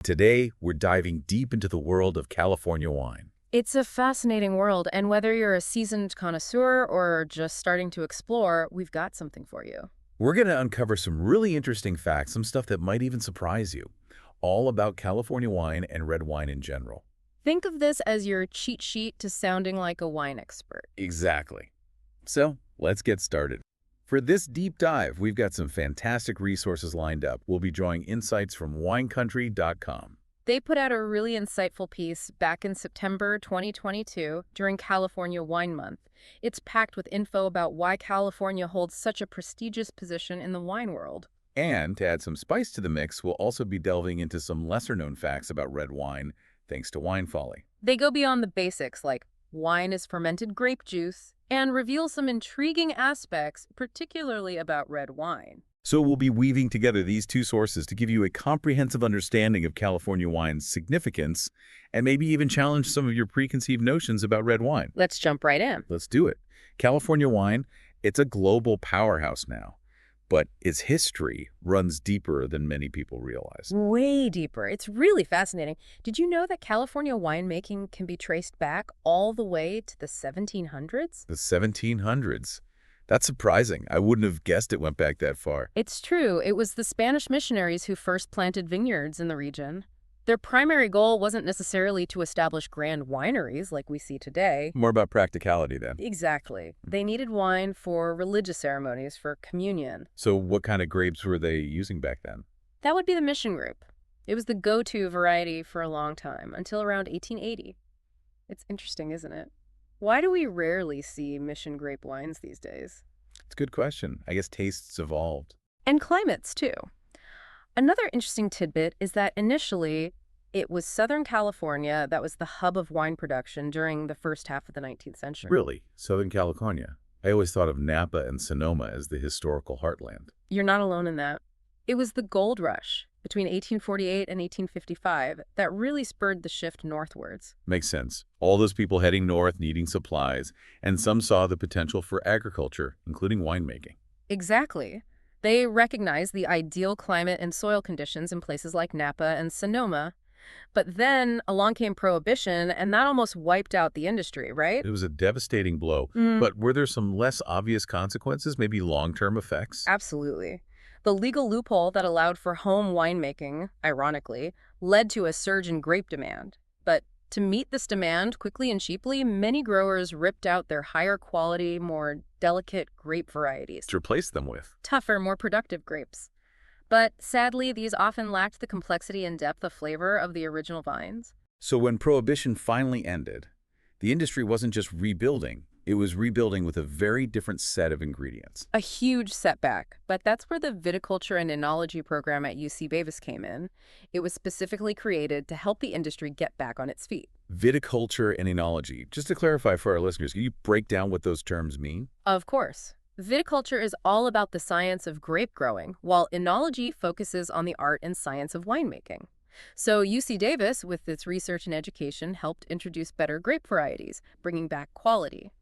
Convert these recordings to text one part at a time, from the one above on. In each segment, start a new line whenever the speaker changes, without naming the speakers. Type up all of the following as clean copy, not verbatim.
Today, we're diving deep into the world of California wine.
It's a fascinating world, and whether you're a seasoned connoisseur or just starting to explore, we've got something for you.
We're going to uncover some really interesting facts, some stuff that might even surprise you, all about California wine and red wine in general.
Think of this as your cheat sheet to sounding like a wine expert.
Exactly. So, let's get started. For this deep dive, we've got some fantastic resources lined up. We'll be drawing insights from winecountry.com.
They put out a really insightful piece back in September 2022 during California Wine Month. It's packed with info about why California holds such a prestigious position in the wine world.
And to add some spice to the mix, we'll also be delving into some lesser-known facts about red wine, thanks to Wine Folly.
They go beyond the basics like wine is fermented grape juice and reveal some intriguing aspects, particularly about red wine.
So we'll be weaving together these two sources to give you a comprehensive understanding of California wine's significance and maybe even challenge some of your preconceived notions about red wine.
Let's jump right in.
Let's do it. California wine, it's a global powerhouse now, but its history runs deeper than many people realize.
Way deeper. It's really fascinating. Did you know that California winemaking can be traced back all the way to the 1700s?
The 1700s. That's surprising. I wouldn't have guessed it went back that far.
It's true. It was the Spanish missionaries who first planted vineyards in the region. Their primary goal wasn't necessarily to establish grand wineries like we see today.
More about practicality then.
Exactly. They needed wine for religious ceremonies, for communion.
So what kind of grapes were they using back then?
That would be the mission grape. It was the go-to variety for a long time, until around 1880. It's interesting, isn't it? Why do we rarely see mission grape wines these days?
It's a good question. I guess tastes evolved.
And climates, too. Another interesting tidbit is that initially, it was Southern California that was the hub of wine production during the first half of the 19th century.
Really? Southern California? I always thought of Napa and Sonoma as the historical heartland.
You're not alone in that. It was the gold rush between 1848 and 1855 that really spurred the shift northwards.
Makes sense. All those people heading north needing supplies, and some saw the potential for agriculture, including winemaking.
Exactly. They recognized the ideal climate and soil conditions in places like Napa and Sonoma. But then along came Prohibition, and that almost wiped out the industry, right?
It was a devastating blow. But were there some less obvious consequences, maybe long-term effects?
Absolutely. The legal loophole that allowed for home winemaking, ironically, led to a surge in grape demand. But to meet this demand quickly and cheaply, many growers ripped out their higher quality, more delicate grape varieties.
To replace them with?
Tougher, more productive grapes. But sadly, these often lacked the complexity and depth of flavor of the original vines.
So when Prohibition finally ended, the industry wasn't just rebuilding. It was rebuilding with a very different set of ingredients.
A huge setback, but that's where the viticulture and enology program at UC Davis came in. It was specifically created to help the industry get back on its feet.
Viticulture and enology. Just to clarify for our listeners, can you break down what those terms mean?
Of course. Viticulture is all about the science of grape growing, while enology focuses on the art and science of winemaking. So UC Davis, with its research and education, helped introduce better grape varieties, bringing back quality.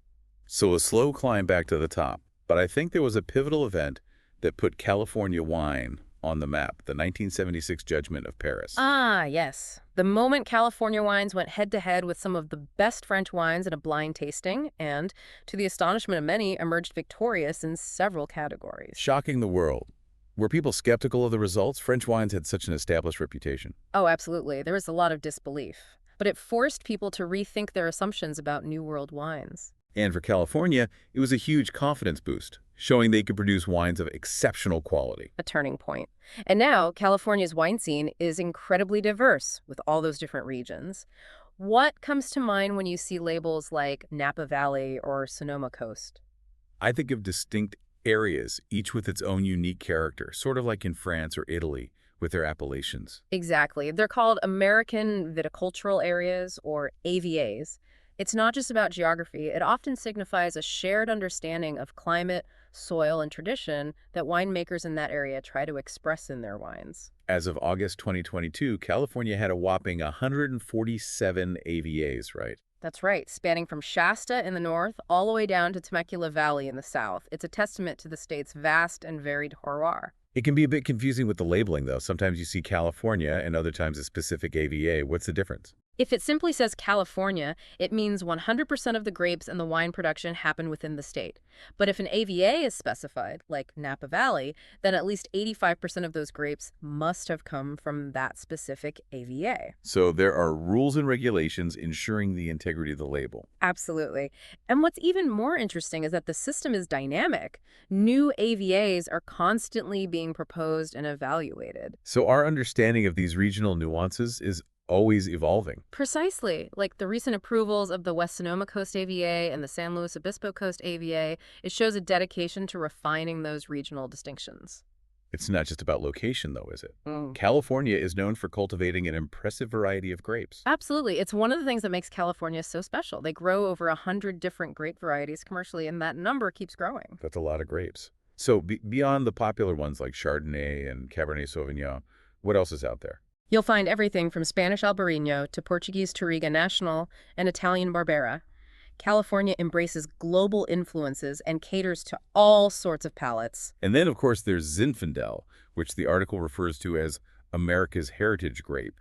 So a slow climb back to the top. But I think there was a pivotal event that put California wine on the map, the 1976 Judgment of Paris.
Ah, yes. The moment California wines went head-to-head with some of the best French wines in a blind tasting, and, to the astonishment of many, emerged victorious in several categories.
Shocking the world. Were people skeptical of the results? French wines had such an established reputation.
Oh, absolutely. There was a lot of disbelief. But it forced people to rethink their assumptions about New World wines.
And for California, it was a huge confidence boost, showing they could produce wines of exceptional quality.
A turning point. And now, California's wine scene is incredibly diverse with all those different regions. What comes to mind when you see labels like Napa Valley or Sonoma Coast?
I think of distinct areas, each with its own unique character, sort of like in France or Italy with their appellations.
Exactly. They're called American Viticultural Areas, or AVAs. It's not just about geography. It often signifies a shared understanding of climate, soil, and tradition that winemakers in that area try to express in their wines.
As of August 2022, California had a whopping 147 AVAs, right?
That's right, spanning from Shasta in the north all the way down to Temecula Valley in the south. It's a testament to the state's vast and varied terroir.
It can be a bit confusing with the labeling, though. Sometimes you see California and other times a specific AVA. What's the difference?
If it simply says California, it means 100% of the grapes and the wine production happen within the state. But if an AVA is specified, like Napa Valley, then at least 85% of those grapes must have come from that specific AVA.
So there are rules and regulations ensuring the integrity of the label.
Absolutely. And what's even more interesting is that the system is dynamic. New AVAs are constantly being proposed and evaluated.
So our understanding of these regional nuances is always evolving.
Precisely. Like the recent approvals of the West Sonoma Coast AVA and the San Luis Obispo Coast AVA, it shows a dedication to refining those regional distinctions.
It's not just about location, though, is it?
Mm.
California is known for cultivating an impressive variety of grapes.
Absolutely. It's one of the things that makes California so special. They grow over 100 different grape varieties commercially, and that number keeps growing.
That's a lot of grapes. So beyond the popular ones like Chardonnay and Cabernet Sauvignon, what else is out there?
You'll find everything from Spanish Albarino to Portuguese Touriga Nacional and Italian Barbera. California embraces global influences and caters to all sorts of palates.
And then, of course, there's Zinfandel, which the article refers to as America's heritage grape.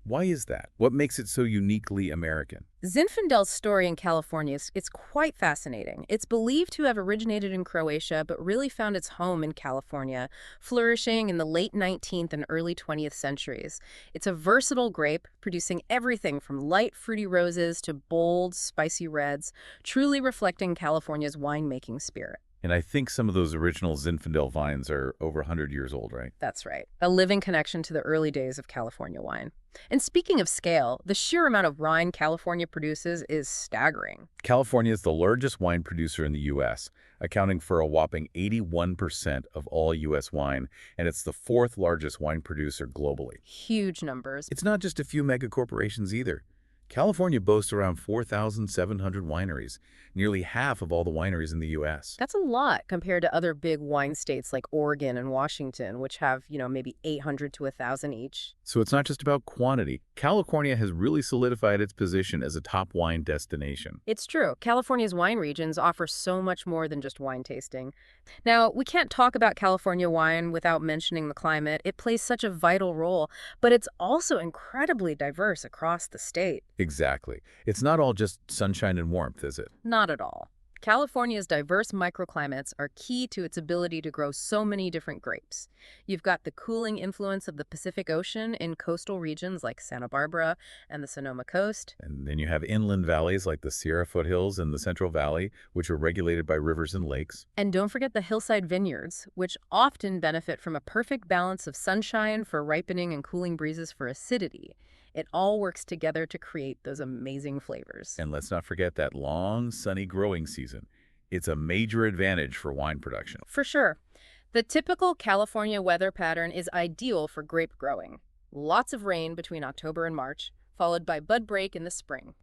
Why is that? What makes it so uniquely American?
Zinfandel's story in California is quite fascinating. It's believed to have originated in Croatia, but really found its home in California, flourishing in the late 19th and early 20th centuries. It's a versatile grape, producing everything from light, fruity roses to bold, spicy reds, truly reflecting California's winemaking spirit.
And I think some of those original Zinfandel vines are over 100 years old, right?
That's right. A living connection to the early days of California wine. And speaking of scale, the sheer amount of wine California produces is staggering.
California is the largest wine producer in the U.S., accounting for a whopping 81% of all U.S. wine, and it's the fourth largest wine producer globally.
Huge numbers.
It's not just a few mega corporations either. California boasts around 4,700 wineries, nearly half of all the wineries in the U.S.
That's a lot compared to other big wine states like Oregon and Washington, which have, maybe 800 to 1,000 each.
So it's not just about quantity. California has really solidified its position as a top wine destination.
It's true. California's wine regions offer so much more than just wine tasting. Now, we can't talk about California wine without mentioning the climate. It plays such a vital role, but it's also incredibly diverse across the state.
Exactly. It's not all just sunshine and warmth, is it?
Not at all. California's diverse microclimates are key to its ability to grow so many different grapes. You've got the cooling influence of the Pacific Ocean in coastal regions like Santa Barbara and the Sonoma Coast.
And then you have inland valleys like the Sierra foothills and the Central Valley, which are regulated by rivers and lakes.
And don't forget the hillside vineyards, which often benefit from a perfect balance of sunshine for ripening and cooling breezes for acidity. It all works together to create those amazing flavors.
And let's not forget that long, sunny growing season. It's a major advantage for wine production.
For sure. The typical California weather pattern is ideal for grape growing. Lots of rain between October and March, followed by bud break in the spring.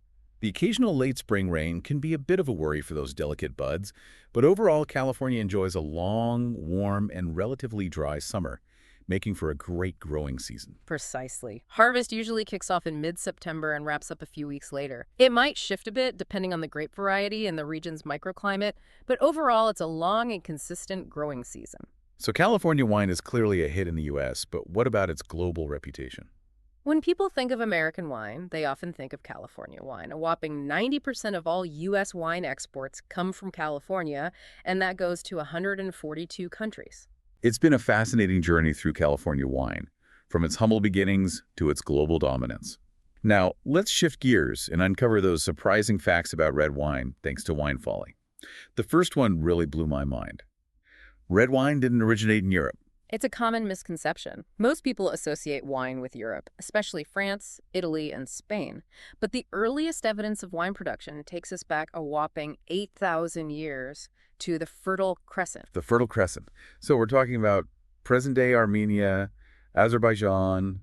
The occasional late spring rain can be a bit of a worry for those delicate buds, but overall, California enjoys a long, warm, and relatively dry summer, making for a great growing season.
Precisely. Harvest usually kicks off in mid-September and wraps up a few weeks later. It might shift a bit depending on the grape variety and the region's microclimate, but overall it's a long and consistent growing season.
So California wine is clearly a hit in the U.S., but what about its global reputation?
When people think of American wine, they often think of California wine. A whopping 90% of all U.S. wine exports come from California, and that goes to 142 countries.
It's been a fascinating journey through California wine, from its humble beginnings to its global dominance. Now, let's shift gears and uncover those surprising facts about red wine, thanks to Wine Folly. The first one really blew my mind. Red wine didn't originate in Europe.
It's a common misconception. Most people associate wine with Europe, especially France, Italy, and Spain. But the earliest evidence of wine production takes us back a whopping 8,000 years to the Fertile Crescent.
The Fertile Crescent. So we're talking about present-day Armenia, Azerbaijan,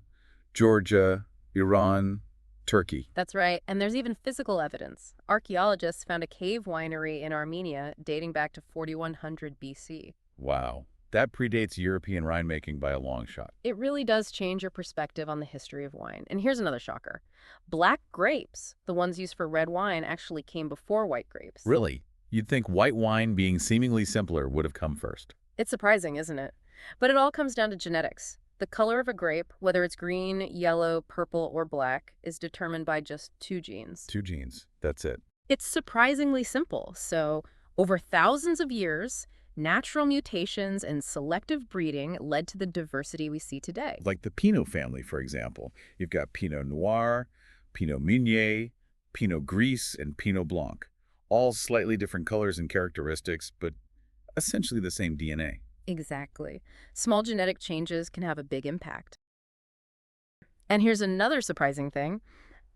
Georgia, Iran, Turkey.
That's right. And there's even physical evidence. Archaeologists found a cave winery in Armenia dating back to 4100 BC.
Wow. That predates European winemaking by a long shot.
It really does change your perspective on the history of wine. And here's another shocker. Black grapes, the ones used for red wine, actually came before white grapes.
Really? You'd think white wine, being seemingly simpler, would have come first.
It's surprising, isn't it? But it all comes down to genetics. The color of a grape, whether it's green, yellow, purple, or black, is determined by just two genes.
Two genes. That's it.
It's surprisingly simple. So, over thousands of years, natural mutations and selective breeding led to the diversity we see today.
Like the Pinot family, for example. You've got Pinot Noir, Pinot Meunier, Pinot Gris, and Pinot Blanc. All slightly different colors and characteristics, but essentially the same DNA.
Exactly. Small genetic changes can have a big impact. And here's another surprising thing.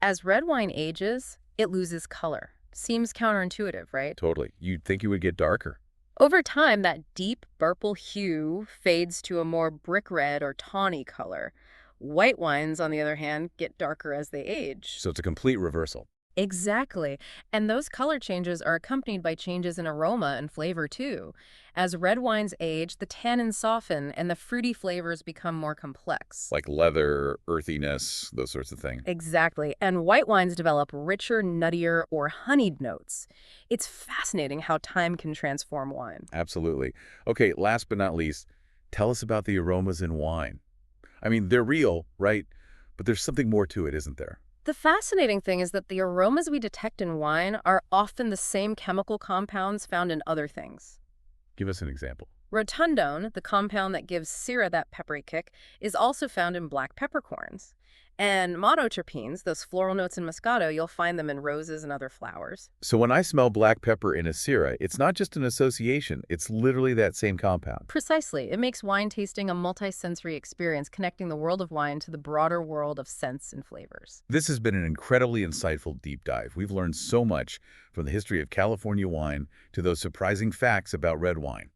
As red wine ages, it loses color. Seems counterintuitive, right?
Totally. You'd think it would get darker.
Over time, that deep purple hue fades to a more brick red or tawny color. White wines, on the other hand, get darker as they age.
So it's a complete reversal.
Exactly. And those color changes are accompanied by changes in aroma and flavor, too. As red wines age, the tannins soften and the fruity flavors become more complex.
Like leather, earthiness, those sorts of things.
Exactly. And white wines develop richer, nuttier, or honeyed notes. It's fascinating how time can transform wine.
Absolutely. Okay, last but not least, tell us about the aromas in wine. I mean, they're real, right? But there's something more to it, isn't there?
The fascinating thing is that the aromas we detect in wine are often the same chemical compounds found in other things.
Give us an example.
Rotundone, the compound that gives Syrah that peppery kick, is also found in black peppercorns. And monoterpenes, those floral notes in Moscato, you'll find them in roses and other flowers.
So when I smell black pepper in a Syrah, it's not just an association, it's literally that same compound.
Precisely. It makes wine tasting a multi-sensory experience, connecting the world of wine to the broader world of scents and flavors.
This has been an incredibly insightful deep dive. We've learned so much from the history of California wine to those surprising facts about red wine.